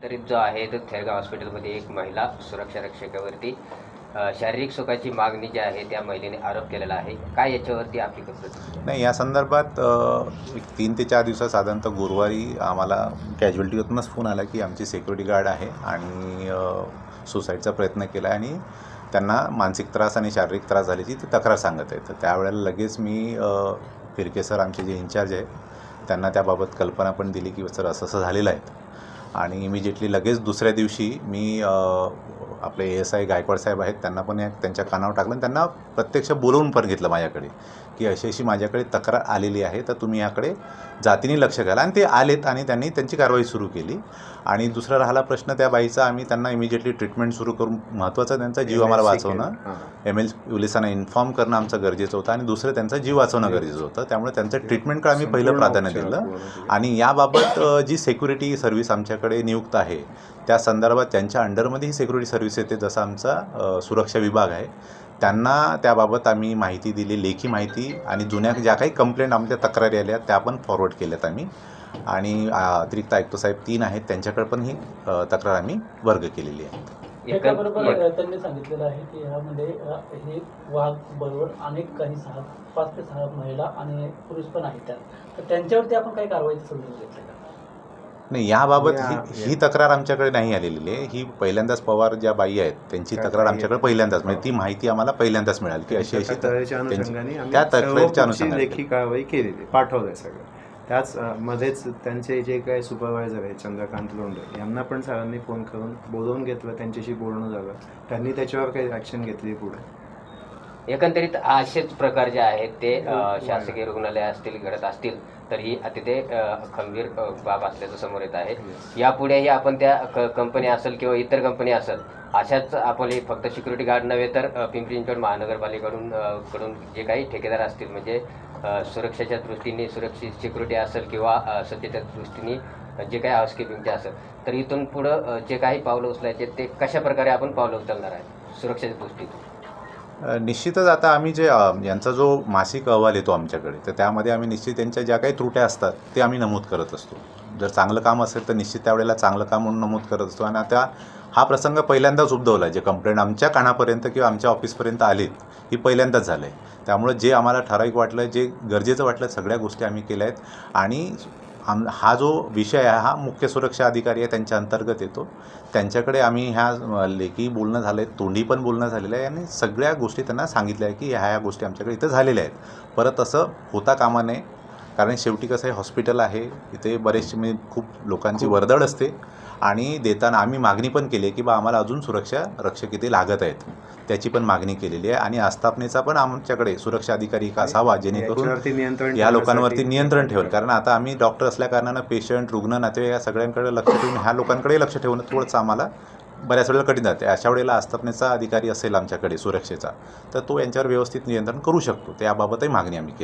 तरी जो आहे तो थेरगाव हॉस्पिटलमध्ये एक महिला सुरक्षा रक्षकावरती शारीरिक सुखाची मागणी जी आहे त्या महिलेने आरोप केलेला आहे. काय याच्यावरती आपली प्रतिक्रिया? नाही, या संदर्भात एक 3 ते 4 दिवसात साधारणतः गुरुवारी आम्हाला कॅज्युअल्टीतूनच फोन आला की आमची सिक्युरिटी गार्ड आहे आणि सुसाईडचा प्रयत्न केला आहे आणि त्यांना मानसिक त्रास आणि शारीरिक त्रास झाल्याची ती तक्रार सांगत आहे. तर त्यावेळेला लगेच मी फिरके सर आमचे जे इन्चार्ज आहेत त्यांना त्याबाबत कल्पना पण दिली की सर असं असं झालेलं आहे. आणि इमिजिएटली लगेच दुसऱ्या दिवशी मी आपले ASI गायकवाड साहेब आहेत त्यांना पण त्यांच्या कानावर टाकलं आणि त्यांना प्रत्यक्ष बोलवून पण घेतलं माझ्याकडे की अशी अशी माझ्याकडे तक्रार आलेली आहे, तर तुम्ही याकडे जातीने लक्ष घाला. आणि ते आलेत आणि त्यांनी त्यांची कारवाई सुरू केली. आणि दुसरा राहिला प्रश्न त्या बाईचा, आम्ही त्यांना इमिजिएटली ट्रीटमेंट सुरू करून महत्त्वाचं त्यांचा जीव आम्हाला वाचवणं, ML पोलिसांना इन्फॉर्म करणं आमचं गरजेचं होतं आणि दुसरं त्यांचा जीव वाचवणं गरजेचं होतं. त्यामुळे त्यांचं ट्रीटमेंटकडे आम्ही पहिलं प्राधान्य दिलं. आणि याबाबत जी सिक्युरिटी सर्व्हिस आमच्याकडे नियुक्त आहे त्या संदर्भात त्यांच्या अंडरमध्ये ही सिक्युरिटी सर्व्हिस येते, जसा आमचा सुरक्षा विभाग आहे, त्यांना त्याबाबत आम्ही माहिती दिली, लेखी माहिती आणि जुन्या ज्या काही कंप्लेंट आमच्या तक्रारी आल्या त्या पण फॉरवर्ड केल्यात आम्ही. आणि अतिरिक्त आयुक्त साहेब 3 आहेत त्यांच्याकडे पण ही तक्रार आम्ही वर्ग केलेली आहे. त्याच्याबरोबर त्यांनी सांगितलेलं आहे की ह्यामध्ये हे वाघ बरोबर अनेक काही 5 ते 6 महिला आणि पुरुष पण आहेत तर त्यांच्यावरती आपण काही कारवाईचं समजून घेतलं का? नाही, याबाबत ही तक्रार आमच्याकडे नाही आलेली आहे. ही पहिल्यांदाच पवार ज्या बाई आहेत त्यांची तक्रार आमच्याकडे पहिल्यांदाच, म्हणजे ती माहिती आम्हाला पहिल्यांदाच मिळाली की अशी अशी त्या तक्रारीच्या अनुषंगाने लेखी कारवाई केलेली पाठवलंय सगळं. त्याच मध्येच त्यांचे जे काही सुपरवायझर आहे चंद्रकांत लोंढे यांना पण सरांनी फोन करून बोलवून घेतलं, त्यांच्याशी बोलणं झालं, त्यांनी त्याच्यावर काही ॲक्शन घेतली पुढे. एकंदरीत असेच प्रकार जे आहेत ते शासकीय रुग्णालय असतील घडत असतील तर ही अतिशय खंबीर बाब असल्याचं समोर येत आहे. यापुढेही आपण त्या कंपनी असेल किंवा इतर कंपनी असेल अशाच आपले फक्त सिक्युरिटी गार्ड नव्हे तर पिंपरी चिंचवड महानगरपालिकेकडून जे काही ठेकेदार असतील म्हणजे सुरक्षेच्या दृष्टीने सुरक्षित सिक्युरिटी असेल किंवा स्वच्छतेच्या दृष्टीने जे काही हाऊसकीपिंगचे असेल तर इथून पुढं जे काही पावलं उचलायचे ते कशा प्रकारे आपण पावलं उचलणार आहे सुरक्षेच्या दृष्टीतून? निश्चितच आता आम्ही जे यांचा जो मासिक अहवाल येतो आमच्याकडे तर त्यामध्ये आम्ही निश्चित त्यांच्या ज्या काही त्रुट्या असतात ते आम्ही नमूद करत असतो. जर चांगलं काम असेल तर निश्चित त्यावेळेला चांगलं काम म्हणून नमूद करत असतो. आणि आता हा प्रसंग पहिल्यांदाच उद्भवला, जे कंप्लेंट आमच्या कानापर्यंत किंवा आमच्या ऑफिसपर्यंत आलीत ही पहिल्यांदाच झालं आहे. त्यामुळे जे आम्हाला ठराविक वाटलं, जे गरजेचं वाटलं, सगळ्या गोष्टी आम्ही केल्या आहेत. आणि हा जो विषय आहे हा मुख्य सुरक्षा अधिकारी आहे त्यांच्या अंतर्गत येतो. त्यांच्याकडे आम्ही ह्या लेखी बोलणं झालं आहे, तोंडी पण बोलणं झालेलं आहे आणि सगळ्या गोष्टी त्यांना सांगितल्या आहे की ह्या गोष्टी आमच्याकडे इथं झालेल्या आहेत. परत असं होता कामा नये, कारण शेवटी कसं आहे, हॉस्पिटल आहे, इथे बरेचसे म्हणजे खूप लोकांची वर्दळ असते. आणि देताना आम्ही मागणी पण केली आहे की बा आम्हाला अजून सुरक्षा रक्षक इथे लागत आहेत, त्याची पण मागणी केलेली आहे. आणि आस्थापनेचा पण आमच्याकडे सुरक्षा अधिकारी एक असावा जेणेकरून या लोकांवरती नियंत्रण ठेवेल. कारण आता आम्ही डॉक्टर असल्याकारणानं पेशंट, रुग्ण, नातेवाईक या सगळ्यांकडे लक्ष ठेवून ह्या लोकांकडे लक्ष ठेवणं थोडंसं आम्हाला बऱ्याच वेळेला कठीण जाते. अशा वेळेला आस्थापनेचा अधिकारी असेल आमच्याकडे सुरक्षेचा तर तो यांच्यावर व्यवस्थित नियंत्रण करू शकतो. त्याबाबतही मागणी आम्ही केली.